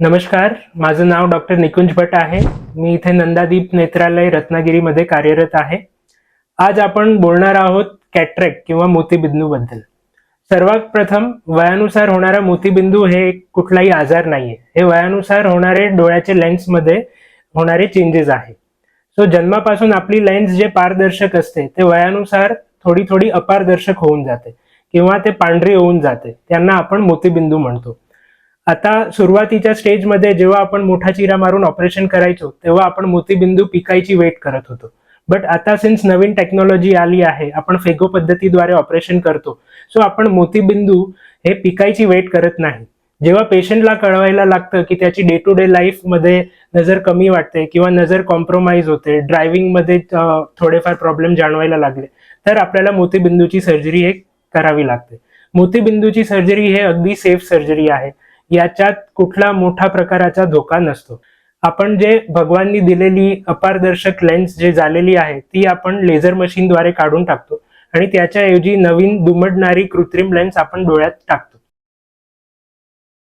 नमस्कार, माझं नाव डॉक्टर निकुंज भट आहे. मी इथे नंदादीप नेत्रालय रत्नागिरीमध्ये कार्यरत आहे. आज आपण बोलणार आहोत कॅटरेक्ट किंवा मोतीबिंदूबद्दल. सर्वात प्रथम, वयानुसार होणारा मोतीबिंदू हे कुठलाही आजार नाहीये. हे वयानुसार होणारे डोळ्याचे लेन्समध्ये होणारे चेंजेस आहे. सो जन्मापासून आपली लेन्स जे पारदर्शक असते ते वयानुसार थोडी थोडी अपारदर्शक होऊन जाते किंवा ते पांढरी होऊन जाते. त्यांना आपण मोतीबिंदू म्हणतो. आता सुरुवातीच्या स्टेजमध्ये जेव्हा आपण मोठा चिरा मारून ऑपरेशन करायचो तेव्हा आपण मोतीबिंदू पिकायची वेट करत होतो. बट आता सिन्स नवीन टेक्नॉलॉजी आली आहे, आपण फेगो पद्धतीद्वारे ऑपरेशन करतो. सो आपण मोतीबिंदू हे पिकायची वेट करत नाही. जेव्हा पेशंटला कळवायला लागतं की त्याची डे टू डे लाईफ मध्ये नजर कमी वाटते किंवा नजर कॉम्प्रोमाइज होते, ड्रायव्हिंग मध्ये थोडेफार प्रॉब्लेम जाणवायला लागले, तर आपल्याला मोतीबिंदूची सर्जरी हे करावी लागते. मोतीबिंदूची सर्जरी हे अगदी सेफ सर्जरी आहे. याच्यात कुठला मोठा प्रकाराचा धोका नसतो. आपण जे भगवाननी दिलेली अपारदर्शक लेन्स जे झालेली आहे ती आपण लेझर मशीनद्वारे काढून टाकतो आणि त्याच्याऐवजी नवीन दुमडणारी कृत्रिम लेन्स आपण डोळ्यात टाकतो.